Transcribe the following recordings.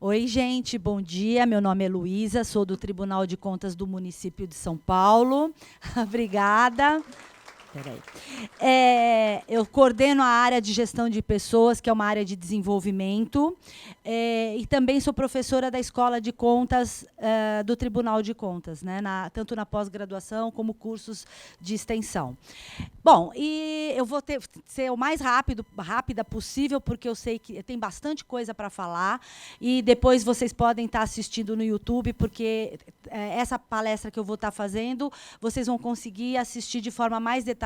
Oi, gente, bom dia. Meu nome é Luísa, sou do Tribunal de Contas do município de São Paulo. Obrigada. Peraí. Eu coordeno a área de gestão de pessoas, que é uma área de desenvolvimento, e também sou professora da Escola de Contas do Tribunal de Contas, né, tanto na pós-graduação como cursos de extensão. Bom, e eu vou ser o mais rápida possível, porque eu sei que tem bastante coisa para falar, e depois vocês podem estar assistindo no YouTube, porque essa palestra que eu vou estar fazendo, vocês vão conseguir assistir de forma mais detalhada,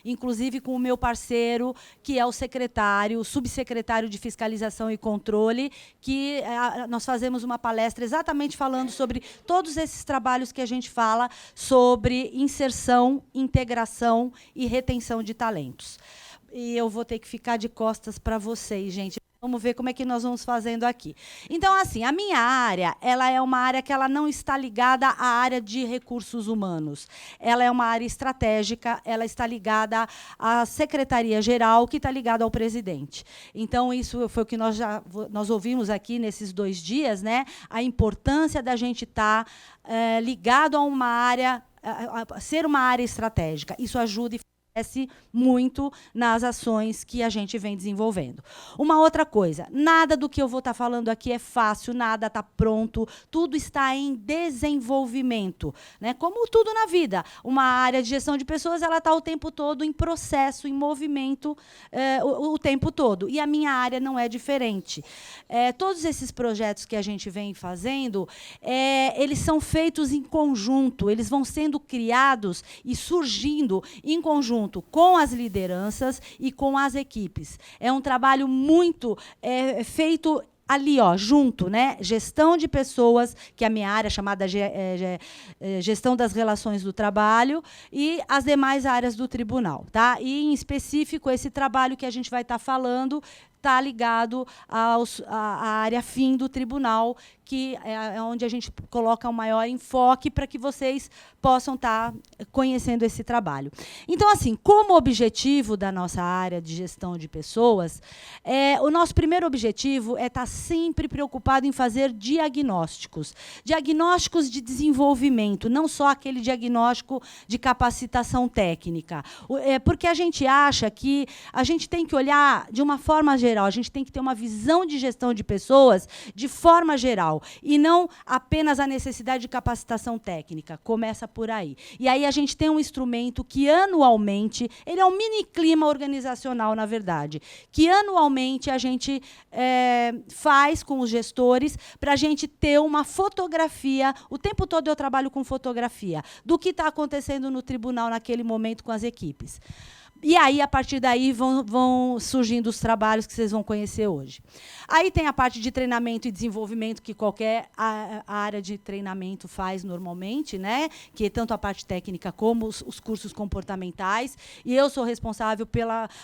inclusive com o meu parceiro, que é o subsecretário de Fiscalização e Controle, que nós fazemos uma palestra exatamente falando sobre todos esses trabalhos que a gente fala sobre inserção, integração e retenção de talentos. E eu vou ter que ficar de costas para vocês, gente. Vamos ver como é que nós vamos fazendo aqui. Então, assim, a minha área, ela é uma área que ela não está ligada à área de recursos humanos. Ela é uma área estratégica, ela está ligada à Secretaria-Geral, que está ligada ao presidente. Então, isso foi o que nós ouvimos aqui nesses 2 dias, né? A importância da gente estar ligado a uma área, a ser uma área estratégica. Isso ajuda e muito nas ações que a gente vem desenvolvendo. Uma outra coisa, nada do que eu vou estar falando aqui é fácil, nada está pronto, tudo está em desenvolvimento, né? Como tudo na vida. Uma área de gestão de pessoas, ela está o tempo todo em processo, em movimento, o tempo todo. E a minha área não é diferente. Todos esses projetos que a gente vem fazendo, eles são feitos em conjunto, eles vão sendo criados e surgindo em conjunto com as lideranças e com as equipes. É um trabalho muito feito ali, ó, junto, né? Gestão de pessoas, que é a minha área chamada gestão das relações do trabalho, e as demais áreas do tribunal, tá? E, em específico, esse trabalho que a gente vai estar falando está ligado à área fim do tribunal, que é onde a gente coloca o maior enfoque para que vocês possam estar conhecendo esse trabalho. Então, assim, como objetivo da nossa área de gestão de pessoas, o nosso primeiro objetivo é estar sempre preocupado em fazer diagnósticos. Diagnósticos de desenvolvimento, não só aquele diagnóstico de capacitação técnica. Porque a gente acha que a gente tem que olhar de uma forma geral, a gente tem que ter uma visão de gestão de pessoas de forma geral, e não apenas a necessidade de capacitação técnica. Começa por aí. E aí a gente tem um instrumento que, anualmente, ele é um mini clima organizacional, na verdade, que anualmente a gente faz com os gestores para a gente ter uma fotografia. O tempo todo eu trabalho com fotografia do que está acontecendo no tribunal naquele momento com as equipes. E aí, a partir daí, vão surgindo os trabalhos que vocês vão conhecer hoje. Aí tem a parte de treinamento e desenvolvimento, que qualquer área de treinamento faz normalmente, né? Que é tanto a parte técnica como os cursos comportamentais. E eu sou responsável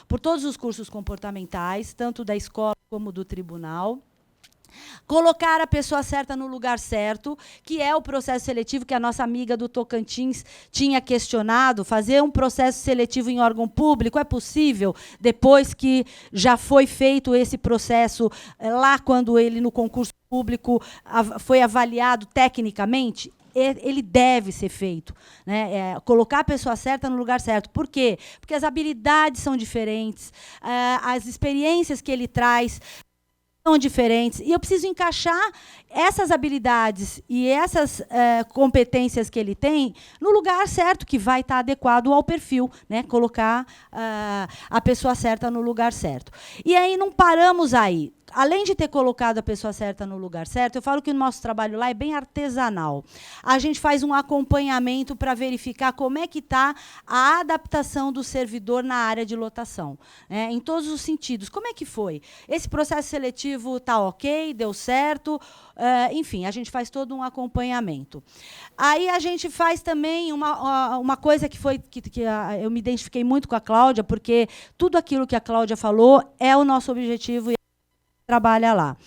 por todos os cursos comportamentais, tanto da escola como do tribunal. Colocar a pessoa certa no lugar certo, que é o processo seletivo que a nossa amiga do Tocantins tinha questionado. Fazer um processo seletivo em órgão público é possível, depois que já foi feito esse processo, lá quando ele, no concurso público, foi avaliado tecnicamente? Ele deve ser feito, né? Colocar a pessoa certa no lugar certo. Por quê? Porque as habilidades são diferentes, as experiências que ele traz são diferentes, e eu preciso encaixar essas habilidades e essas competências que ele tem no lugar certo, que vai estar adequado ao perfil, né? Colocar a pessoa certa no lugar certo. E aí não paramos aí. Além de ter colocado a pessoa certa no lugar certo, eu falo que o nosso trabalho lá é bem artesanal. A gente faz um acompanhamento para verificar como é que está a adaptação do servidor na área de lotação, né? Em todos os sentidos. Como é que foi? Esse processo seletivo está ok? Deu certo? Enfim, a gente faz todo um acompanhamento. Aí a gente faz também uma coisa que eu me identifiquei muito com a Cláudia, porque tudo aquilo que a Cláudia falou é o nosso objetivo e trabalha lá.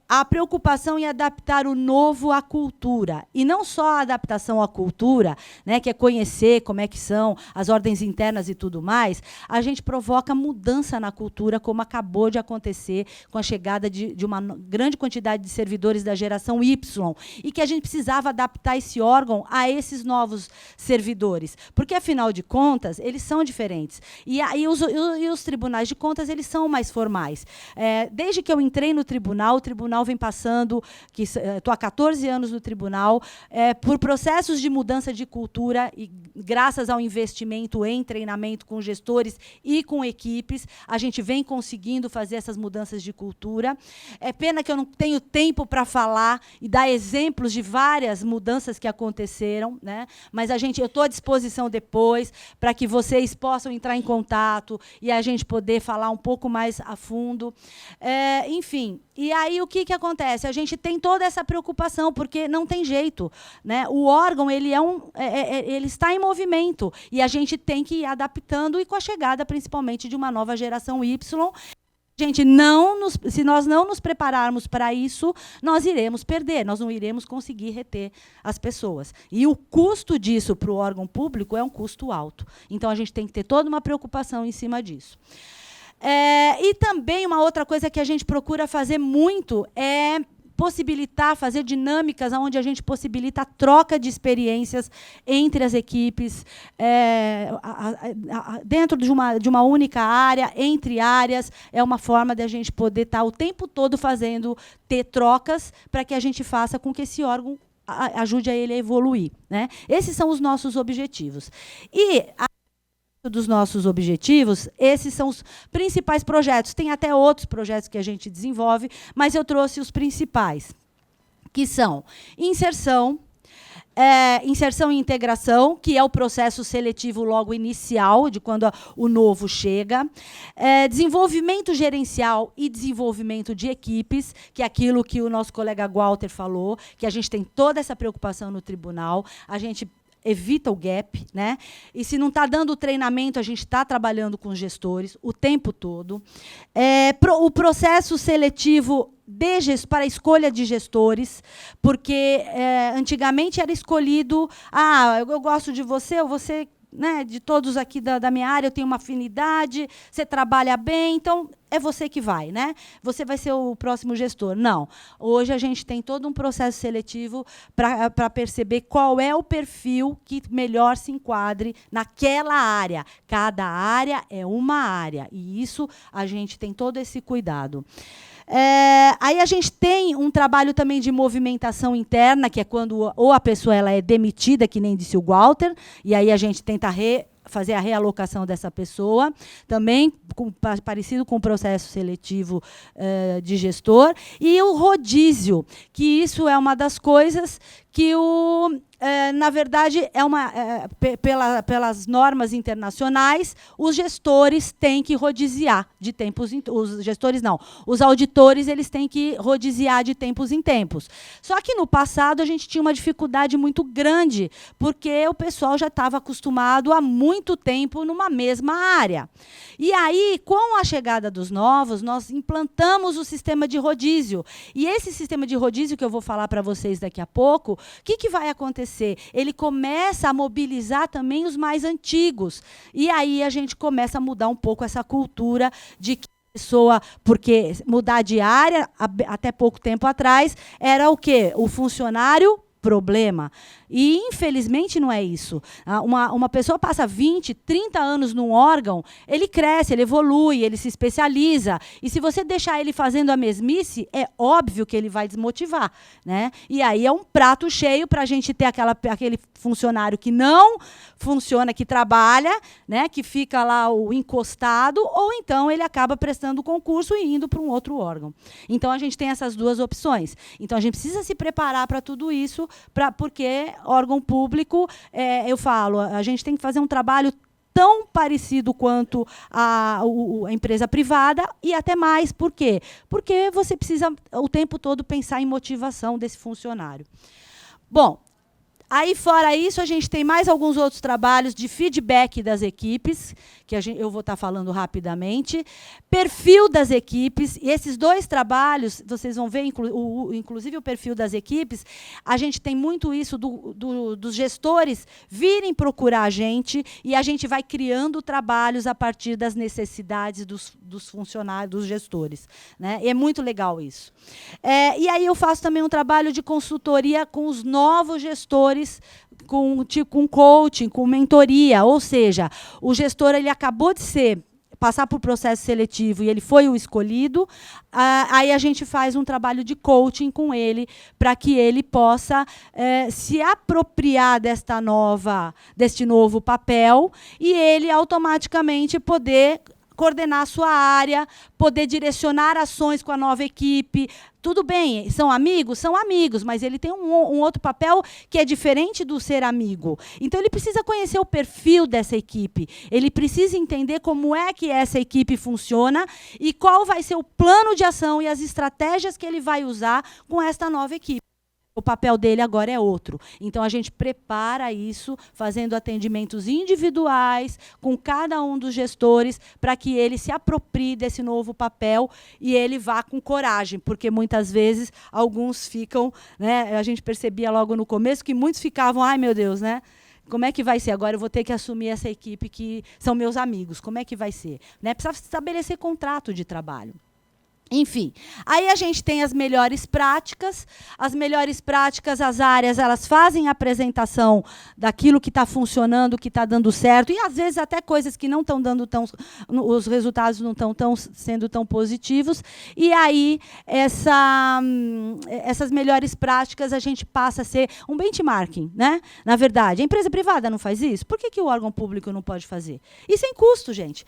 a preocupação em adaptar o novo à cultura. E não só a adaptação à cultura, né, que é conhecer como é que são as ordens internas e tudo mais, a gente provoca mudança na cultura, como acabou de acontecer com a chegada de uma grande quantidade de servidores da geração Y, e que a gente precisava adaptar esse órgão a esses novos servidores. Porque, afinal de contas, eles são diferentes. E os tribunais de contas, eles são mais formais. Desde que eu entrei no tribunal, o tribunal vem passando, estou há 14 anos no tribunal, por processos de mudança de cultura, e graças ao investimento em treinamento com gestores e com equipes, a gente vem conseguindo fazer essas mudanças de cultura. É pena que eu não tenho tempo para falar e dar exemplos de várias mudanças que aconteceram, né? Mas eu estou à disposição depois para que vocês possam entrar em contato e a gente poder falar um pouco mais a fundo. Enfim, e aí o que acontece? A gente tem toda essa preocupação, porque não tem jeito, né? O órgão ele está em movimento, e a gente tem que ir adaptando, e com a chegada, principalmente, de uma nova geração Y, se nós não nos prepararmos para isso, nós iremos perder, nós não iremos conseguir reter as pessoas. E o custo disso para o órgão público é um custo alto. Então, a gente tem que ter toda uma preocupação em cima disso. E também uma outra coisa que a gente procura fazer muito é fazer dinâmicas onde a gente possibilita a troca de experiências entre as equipes, dentro de uma única área, entre áreas. É uma forma de a gente poder estar o tempo todo ter trocas para que a gente faça com que esse órgão ajude a ele a evoluir, né? Esses são os nossos objetivos. E dos nossos objetivos, esses são os principais projetos. Tem até outros projetos que a gente desenvolve, mas eu trouxe os principais, que são inserção e integração, que é o processo seletivo logo inicial, de quando o novo chega, desenvolvimento gerencial e desenvolvimento de equipes, que é aquilo que o nosso colega Walter falou, que a gente tem toda essa preocupação no tribunal, a gente evita o gap, né? E se não está dando treinamento, a gente está trabalhando com os gestores o tempo todo. O processo seletivo para a escolha de gestores, porque antigamente era escolhido, eu gosto de você, ou você, né, de todos aqui da minha área, eu tenho uma afinidade, você trabalha bem, então é você que vai, né? Você vai ser o próximo gestor. Não. Hoje a gente tem todo um processo seletivo para perceber qual é o perfil que melhor se enquadre naquela área. Cada área é uma área, e isso a gente tem todo esse cuidado. Aí a gente tem um trabalho também de movimentação interna, que é quando ou a pessoa ela é demitida, que nem disse o Walter, e aí a gente tenta fazer a realocação dessa pessoa, também parecido com o processo seletivo de gestor. E o rodízio, que isso é uma das coisas que, na verdade, pelas normas internacionais, os gestores têm que rodiziar de tempos em tempos. Os gestores não, os auditores eles têm que rodiziar de tempos em tempos. Só que no passado a gente tinha uma dificuldade muito grande, porque o pessoal já estava acostumado há muito tempo numa mesma área. E aí, com a chegada dos novos, nós implantamos o sistema de rodízio. E esse sistema de rodízio, que eu vou falar para vocês daqui a pouco, o que vai acontecer? Ele começa a mobilizar também os mais antigos. E aí a gente começa a mudar um pouco essa cultura de que pessoa, porque mudar de área, até pouco tempo atrás, era o quê? O funcionário problema. E, infelizmente, não é isso. Uma pessoa passa 20, 30 anos num órgão, ele cresce, ele evolui, ele se especializa. E se você deixar ele fazendo a mesmice, é óbvio que ele vai desmotivar, né? E aí é um prato cheio para a gente ter aquele funcionário que não funciona, que trabalha, né, que fica lá encostado, ou então ele acaba prestando concurso e indo para um outro órgão. Então, a gente tem essas duas opções. Então, a gente precisa se preparar para tudo isso, porque órgão público, eu falo, a gente tem que fazer um trabalho tão parecido quanto a empresa privada, e até mais. Por quê? Porque você precisa o tempo todo pensar em motivação desse funcionário. Bom, Aí, fora isso, a gente tem mais alguns outros trabalhos de feedback das equipes, que eu vou estar falando rapidamente. Perfil das equipes. E esses 2 trabalhos, vocês vão ver, inclusive o perfil das equipes, a gente tem muito isso dos gestores virem procurar a gente e a gente vai criando trabalhos a partir das necessidades dos funcionários, dos gestores. Né? E é muito legal isso. E aí eu faço também um trabalho de consultoria com os novos gestores, com coaching, com mentoria, ou seja, o gestor ele acabou de passar por processo seletivo e ele foi o escolhido, aí a gente faz um trabalho de coaching com ele para que ele possa se apropriar deste novo papel e ele automaticamente poder coordenar a sua área, poder direcionar ações com a nova equipe. Tudo bem, são amigos, mas ele tem um outro papel que é diferente do ser amigo. Então, ele precisa conhecer o perfil dessa equipe. Ele precisa entender como é que essa equipe funciona e qual vai ser o plano de ação e as estratégias que ele vai usar com esta nova equipe. O papel dele agora é outro. Então, a gente prepara isso, fazendo atendimentos individuais com cada um dos gestores, para que ele se aproprie desse novo papel e ele vá com coragem, porque muitas vezes alguns ficam, né, a gente percebia logo no começo que muitos ficavam, ai meu Deus, né? Como é que vai ser? Agora eu vou ter que assumir essa equipe que são meus amigos. Como é que vai ser? Né? Precisa estabelecer contrato de trabalho. Enfim, aí a gente tem as melhores práticas. As melhores práticas, as áreas, elas fazem a apresentação daquilo que está funcionando, que está dando certo, e às vezes até coisas que não estão dando os resultados não estão sendo tão positivos. E aí essas melhores práticas a gente passa a ser um benchmarking, né? Na verdade, a empresa privada não faz isso? Por que o órgão público não pode fazer? E sem custo, gente.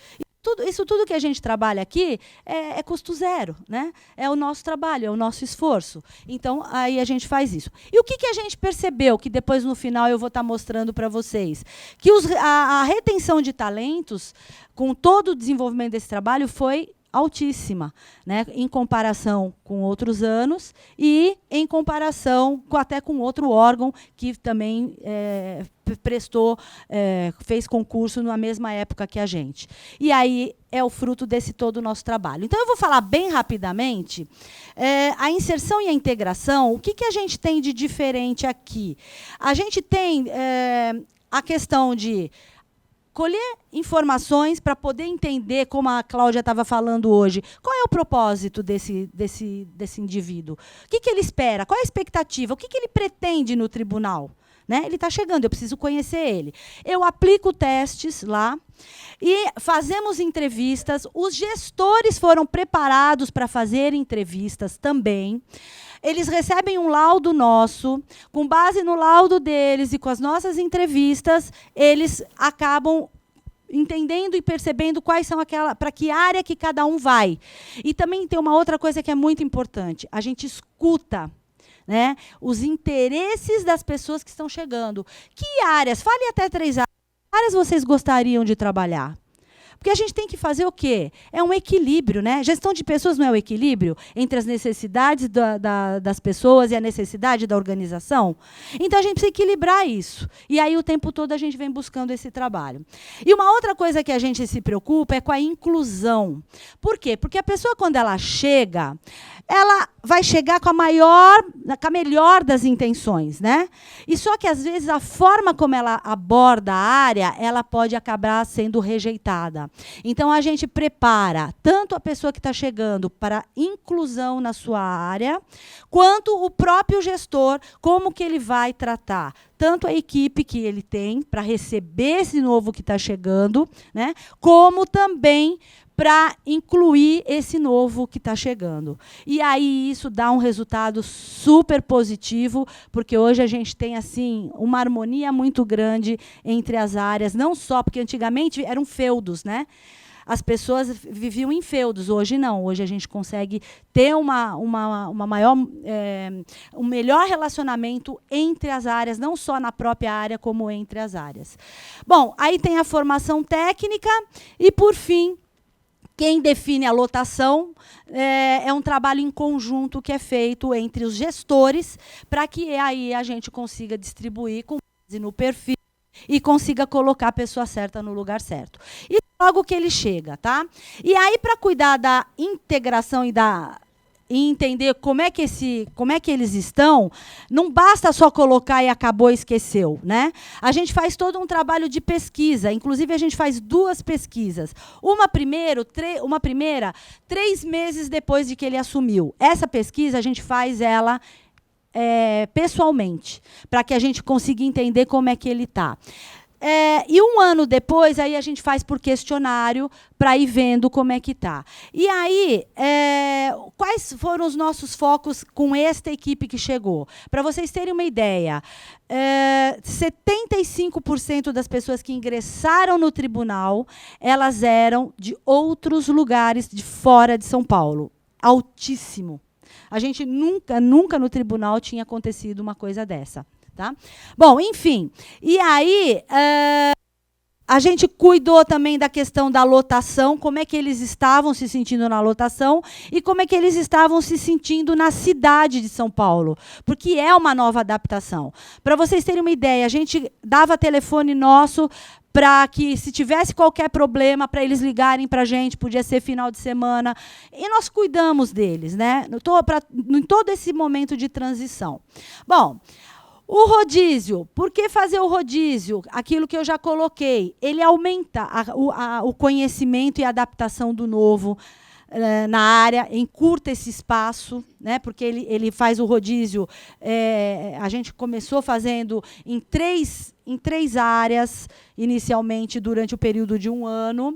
Isso tudo que a gente trabalha aqui é custo zero, né? É o nosso trabalho, é o nosso esforço. Então, aí a gente faz isso. E o que a gente percebeu, que depois, no final, eu vou estar mostrando para vocês? Que a retenção de talentos, com todo o desenvolvimento desse trabalho, foi altíssima, né, em comparação com outros anos e em comparação até com outro órgão que também fez concurso na mesma época que a gente. E aí é o fruto desse todo o nosso trabalho. Então, eu vou falar bem rapidamente a inserção e a integração. O que a gente tem de diferente aqui? A gente tem a questão de colher informações para poder entender, como a Cláudia estava falando hoje, qual é o propósito desse indivíduo? O que ele espera? Qual é a expectativa? O que ele pretende no tribunal? Né? Ele está chegando, eu preciso conhecer ele. Eu aplico testes lá e fazemos entrevistas. Os gestores foram preparados para fazer entrevistas também. Eles recebem um laudo nosso, com base no laudo deles e com as nossas entrevistas, eles acabam entendendo e percebendo quais são para que área que cada um vai. E também tem uma outra coisa que é muito importante. A gente escuta, né, os interesses das pessoas que estão chegando. Que áreas? Fale até 3 áreas. Que áreas vocês gostariam de trabalhar? Porque a gente tem que fazer o quê? É um equilíbrio, né? Gestão de pessoas não é o equilíbrio entre as necessidades das pessoas e a necessidade da organização? Então, a gente precisa equilibrar isso. E aí, o tempo todo, a gente vem buscando esse trabalho. E uma outra coisa que a gente se preocupa é com a inclusão. Por quê? Porque a pessoa, quando ela chega, ela vai chegar com a melhor das intenções, né? E só que, às vezes, a forma como ela aborda a área, ela pode acabar sendo rejeitada. Então, a gente prepara tanto a pessoa que está chegando para inclusão na sua área, quanto o próprio gestor, como que ele vai tratar tanto a equipe que ele tem para receber esse novo que está chegando, né, como também para incluir esse novo que está chegando. E aí isso dá um resultado super positivo, porque hoje a gente tem assim uma harmonia muito grande entre as áreas, não só porque antigamente eram feudos, né? As pessoas viviam em feudos, hoje não. Hoje a gente consegue ter um melhor relacionamento entre as áreas, não só na própria área, como entre as áreas. Bom, aí tem a formação técnica e, por fim, Quem define a lotação é um trabalho em conjunto que é feito entre os gestores, para que aí a gente consiga distribuir com base no perfil e consiga colocar a pessoa certa no lugar certo. E logo que ele chega, tá? E aí, para cuidar da integração e entender como é que eles estão, não basta só colocar e acabou e esqueceu, né? A gente faz todo um trabalho de pesquisa, inclusive a gente faz 2 pesquisas. Uma primeira, 3 meses depois de que ele assumiu. Essa pesquisa a gente faz ela pessoalmente, para que a gente consiga entender como é que ele está. E 1 ano depois, aí a gente faz por questionário para ir vendo como é que está. E aí, quais foram os nossos focos com esta equipe que chegou? Para vocês terem uma ideia, 75% das pessoas que ingressaram no tribunal, elas eram de outros lugares de fora de São Paulo. Altíssimo. A gente nunca no tribunal tinha acontecido uma coisa dessa. Tá? Bom, enfim. E aí, a gente cuidou também da questão da lotação, como é que eles estavam se sentindo na lotação e como é que eles estavam se sentindo na cidade de São Paulo, porque é uma nova adaptação. Para vocês terem uma ideia, a gente dava telefone nosso para que, se tivesse qualquer problema, para eles ligarem para a gente, podia ser final de semana, e nós cuidamos deles, né? Em todo esse momento de transição. Bom, o rodízio, por que fazer o rodízio? Aquilo que eu já coloquei, ele aumenta o conhecimento e a adaptação do novo na área, encurta esse espaço, né, porque ele faz o rodízio, a gente começou fazendo em três áreas, inicialmente, durante o período de 1 ano,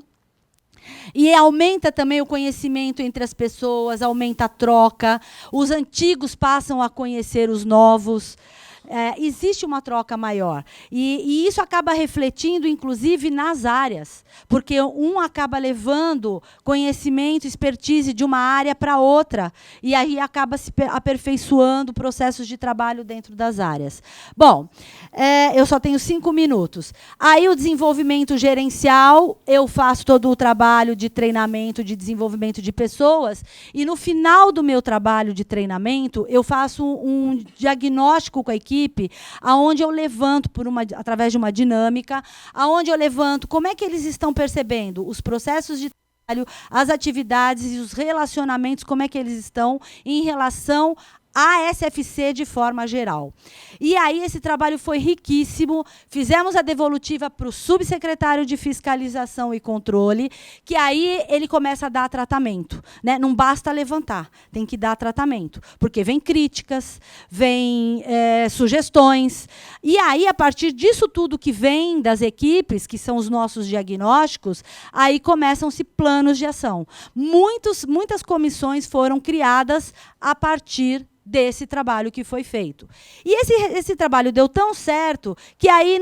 e aumenta também o conhecimento entre as pessoas, aumenta a troca, os antigos passam a conhecer os novos, existe uma troca maior. E isso acaba refletindo, inclusive, nas áreas, porque um acaba levando conhecimento, expertise de uma área para outra, e aí acaba se aperfeiçoando processos de trabalho dentro das áreas. Bom, eu só tenho 5 minutos. Aí o desenvolvimento gerencial, eu faço todo o trabalho de treinamento, de desenvolvimento de pessoas, e no final do meu trabalho de treinamento, eu faço um diagnóstico com a equipe, aonde eu levanto, através de uma dinâmica, aonde eu levanto como é que eles estão percebendo os processos de trabalho, as atividades e os relacionamentos, como é que eles estão em relação a SFC de forma geral. E aí esse trabalho foi riquíssimo, fizemos a devolutiva para o subsecretário de Fiscalização e Controle, que aí ele começa a dar tratamento, né? Não basta levantar, tem que dar tratamento, porque vem críticas, vem sugestões, e aí, a partir disso tudo que vem das equipes, que são os nossos diagnósticos, aí começam-se planos de ação. Muitas comissões foram criadas a partir desse trabalho que foi feito. E esse trabalho deu tão certo que aí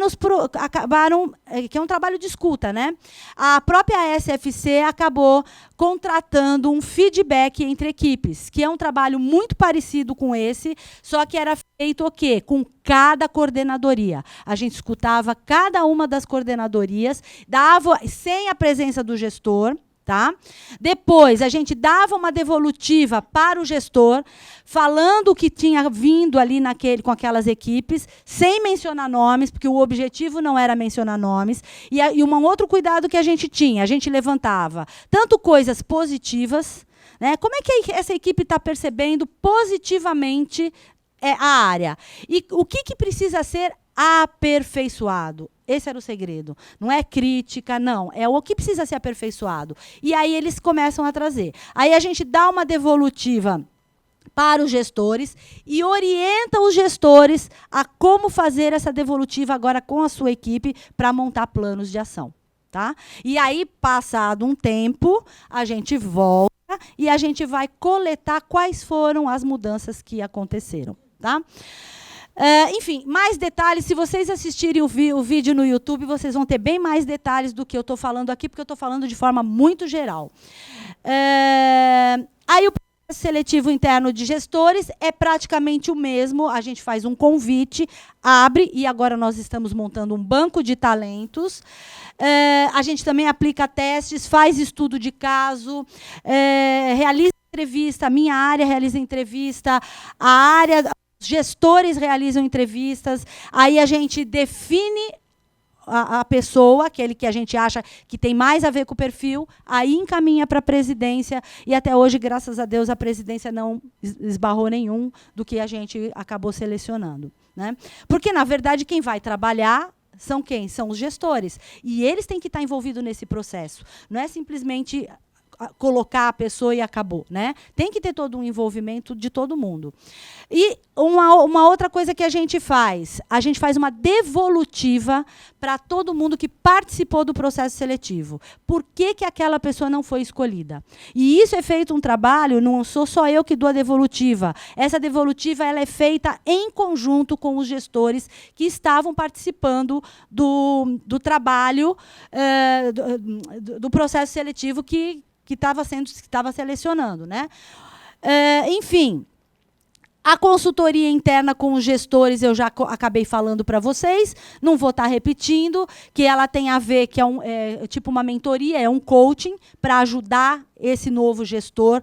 acabaram, que é um trabalho de escuta, né? A própria SFC acabou contratando um feedback entre equipes, que é um trabalho muito parecido com esse, só que era feito o quê? Com cada coordenadoria. A gente escutava cada uma das coordenadorias, dava sem a presença do gestor. Tá? Depois, a gente dava uma devolutiva para o gestor, falando o que tinha vindo ali com aquelas equipes, sem mencionar nomes, porque o objetivo não era mencionar nomes. E um outro cuidado que a gente levantava tanto coisas positivas, né? Como é que essa equipe está percebendo positivamente a área? E o que precisa ser aperfeiçoado? Esse era o segredo. Não é crítica, não. É o que precisa ser aperfeiçoado. E aí eles começam a trazer. Aí a gente dá uma devolutiva para os gestores e orienta os gestores a como fazer essa devolutiva agora com a sua equipe para montar planos de ação. Tá? E aí, passado um tempo, a gente volta e a gente vai coletar quais foram as mudanças que aconteceram. Tá? Enfim, mais detalhes, se vocês assistirem o vídeo no YouTube, vocês vão ter bem mais detalhes do que eu estou falando aqui, porque eu estou falando de forma muito geral. Aí o seletivo interno de gestores é praticamente o mesmo. A gente faz um convite, abre, e agora nós estamos montando um banco de talentos. A gente também aplica testes, faz estudo de caso, realiza entrevista, a minha área realiza entrevista, a área, os gestores realizam entrevistas, aí a gente define a pessoa, aquele que a gente acha que tem mais a ver com o perfil, aí encaminha para a presidência, e até hoje, graças a Deus, a presidência não esbarrou nenhum do que a gente acabou selecionando, né? Porque, na verdade, quem vai trabalhar são quem? São os gestores. E eles têm que estar envolvidos nesse processo. Não é simplesmente colocar a pessoa e acabou, né? Tem que ter todo um envolvimento de todo mundo. E uma outra coisa que a gente faz uma devolutiva para todo mundo que participou do processo seletivo. Por que que aquela pessoa não foi escolhida? E isso é feito um trabalho, não sou só eu que dou a devolutiva. Essa devolutiva ela é feita em conjunto com os gestores que estavam participando do trabalho, do processo seletivo que estava selecionando, né? Enfim, a consultoria interna com os gestores eu já acabei falando para vocês, não vou estar repetindo, que ela tem a ver, que é tipo uma mentoria, é um coaching para ajudar esse novo gestor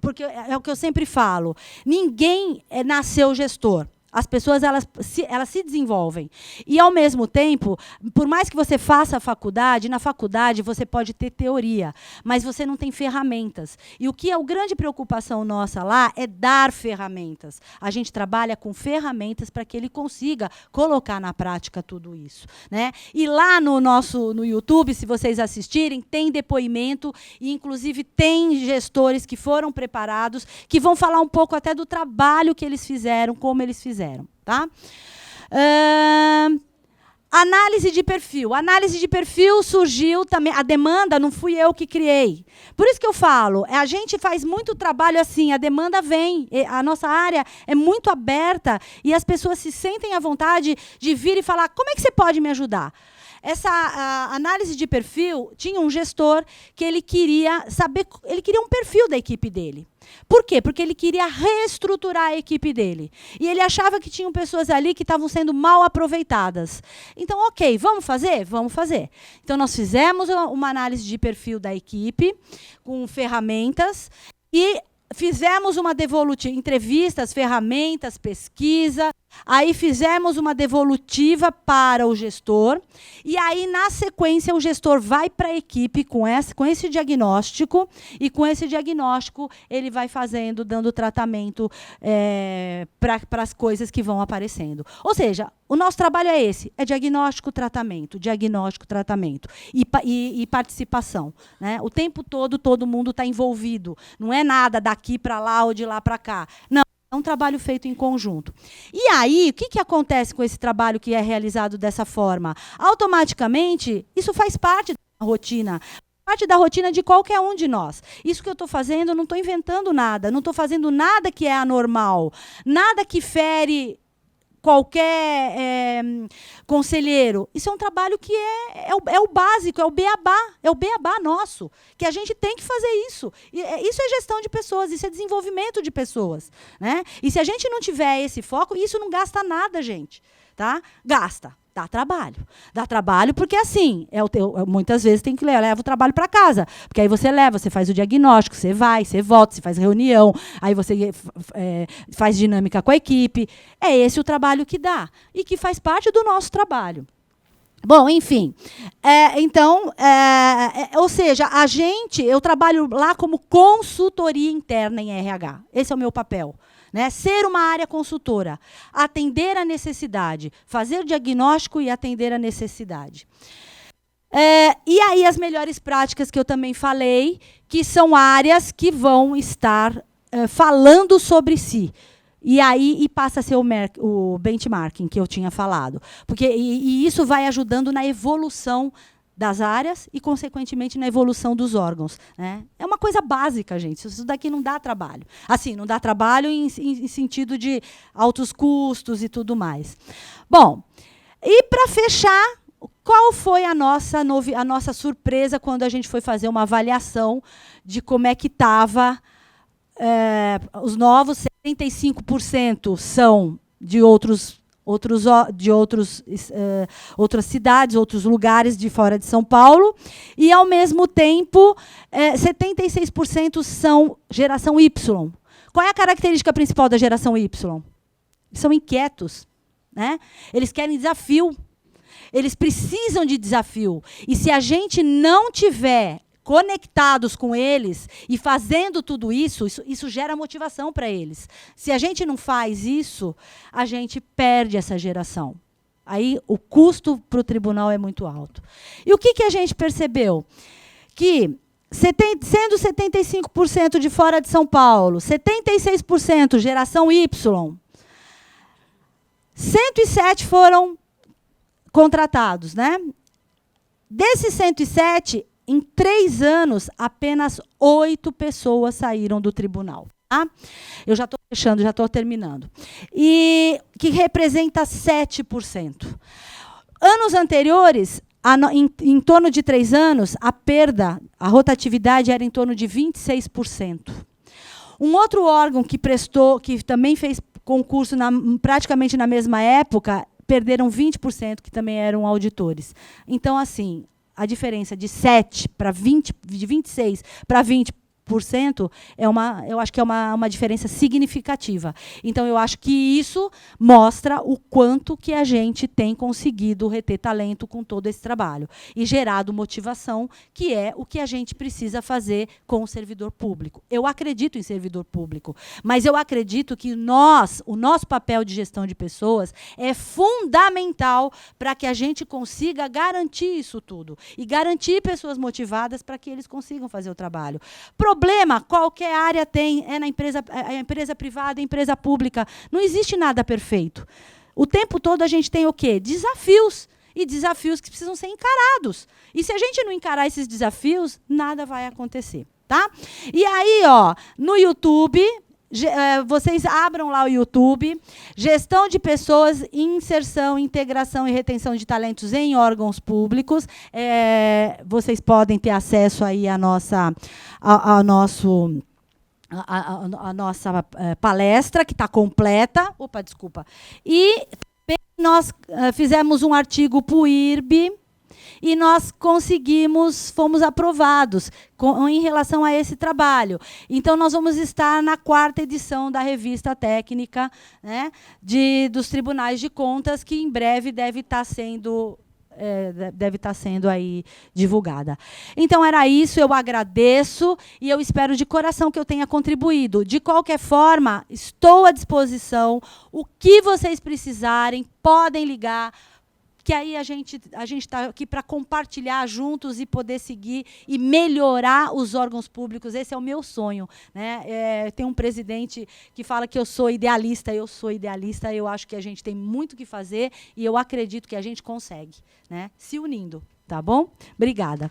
porque é o que eu sempre falo, ninguém nasceu gestor. As pessoas elas se desenvolvem. E, ao mesmo tempo, por mais que você faça a faculdade, na faculdade você pode ter teoria, mas você não tem ferramentas. E o que é a grande preocupação nossa lá é dar ferramentas. A gente trabalha com ferramentas para que ele consiga colocar na prática tudo isso, né? E lá no YouTube, se vocês assistirem, tem depoimento, e inclusive tem gestores que foram preparados, que vão falar um pouco até do trabalho que eles fizeram, como eles fizeram. Tá? Análise de perfil. Análise de perfil surgiu também. A demanda não fui eu que criei. Por isso que eu falo, a gente faz muito trabalho assim, a demanda vem, a nossa área é muito aberta e as pessoas se sentem à vontade de vir e falar: como é que você pode me ajudar? Essa análise de perfil tinha um gestor que ele queria saber, ele queria um perfil da equipe dele. Por quê? Porque ele queria reestruturar a equipe dele. E ele achava que tinham pessoas ali que estavam sendo mal aproveitadas. Então, ok, vamos fazer? Vamos fazer. Então, nós fizemos uma análise de perfil da equipe, com ferramentas, e fizemos uma devolutiva, entrevistas, ferramentas, pesquisa. Aí fizemos uma devolutiva para o gestor. E aí, na sequência, o gestor vai para a equipe com esse diagnóstico. E com esse diagnóstico, ele vai dando tratamento para as coisas que vão aparecendo. Ou seja, o nosso trabalho é esse. É diagnóstico, tratamento. Diagnóstico, tratamento. E participação, né? O tempo todo mundo está envolvido. Não é nada daqui para lá ou de lá para cá. Não. É um trabalho feito em conjunto. E aí, o que acontece com esse trabalho que é realizado dessa forma? Automaticamente, isso faz parte da rotina. Parte da rotina de qualquer um de nós. Isso que eu estou fazendo, eu não estou inventando nada. Não estou fazendo nada que é anormal. Nada que fere qualquer conselheiro. Isso é um trabalho que é o básico, é o beabá nosso, que a gente tem que fazer isso. Isso é gestão de pessoas, isso é desenvolvimento de pessoas, né? E se a gente não tiver esse foco, isso não gasta nada, gente. Tá? Gasta. Dá trabalho. Dá trabalho porque, assim, muitas vezes tem que levar o trabalho para casa. Porque aí você leva, você faz o diagnóstico, você vai, você volta, você faz reunião, aí você faz dinâmica com a equipe. É esse o trabalho que dá. E que faz parte do nosso trabalho. Bom, enfim. Ou seja, eu trabalho lá como consultoria interna em RH. Esse é o meu papel. Né? Ser uma área consultora, atender a necessidade, fazer diagnóstico e atender a necessidade. E aí as melhores práticas que eu também falei, que são áreas que vão estar falando sobre si. E aí passa a ser o benchmarking que eu tinha falado. Porque, e isso vai ajudando na evolução das áreas e, consequentemente, na evolução dos órgãos. Né? É uma coisa básica, gente. Isso daqui não dá trabalho. Assim, não dá trabalho em sentido de altos custos e tudo mais. Bom, e para fechar, qual foi a nossa surpresa quando a gente foi fazer uma avaliação de como é que estava os novos, 75% são de outras cidades, outros lugares de fora de São Paulo, e, ao mesmo tempo, 76% são geração Y. Qual é a característica principal da geração Y? Eles são inquietos, né? Eles querem desafio. Eles precisam de desafio. E se a gente não tiver conectados com eles e fazendo tudo isso, isso gera motivação para eles. Se a gente não faz isso, a gente perde essa geração. Aí o custo para o tribunal é muito alto. E o que a gente percebeu? Que, sendo 75% de fora de São Paulo, 76% geração Y, 107 foram contratados, né? Desses 107, em 3 anos, apenas 8 pessoas saíram do tribunal. Tá? Eu já estou fechando, já estou terminando. E que representa 7%. Anos anteriores, em torno de 3 anos, a perda, a rotatividade era em torno de 26%. Um outro órgão que também fez concurso praticamente na mesma época, perderam 20%, que também eram auditores. Então, assim, a diferença de 7 para 20, de 26 para 20%, eu acho que é uma diferença significativa. Então, eu acho que isso mostra o quanto que a gente tem conseguido reter talento com todo esse trabalho e gerado motivação, que é o que a gente precisa fazer com o servidor público. Eu acredito em servidor público, mas eu acredito que o nosso papel de gestão de pessoas é fundamental para que a gente consiga garantir isso tudo e garantir pessoas motivadas para que eles consigam fazer o trabalho. Problema, qualquer área tem, é na empresa privada, empresa pública. Não existe nada perfeito. O tempo todo a gente tem o quê? Desafios. E desafios que precisam ser encarados. E se a gente não encarar esses desafios, nada vai acontecer. Tá? E aí, ó, no YouTube, vocês abram lá o YouTube, gestão de pessoas, inserção, integração e retenção de talentos em órgãos públicos. Vocês podem ter acesso aí à nossa palestra, que está completa. Opa, desculpa. E nós fizemos um artigo para o IRB, e nós fomos aprovados em relação a esse trabalho. Então, nós vamos estar na 4ª edição da revista técnica, né, dos Tribunais de Contas, que em breve deve estar sendo aí divulgada. Então, era isso, eu agradeço e eu espero de coração que eu tenha contribuído. De qualquer forma, estou à disposição. O que vocês precisarem, podem ligar, que aí a gente está aqui para compartilhar juntos e poder seguir e melhorar os órgãos públicos. Esse é o meu sonho, né? Tem um presidente que fala que eu sou idealista, eu acho que a gente tem muito o que fazer e eu acredito que a gente consegue, né? Se unindo, tá bom? Obrigada.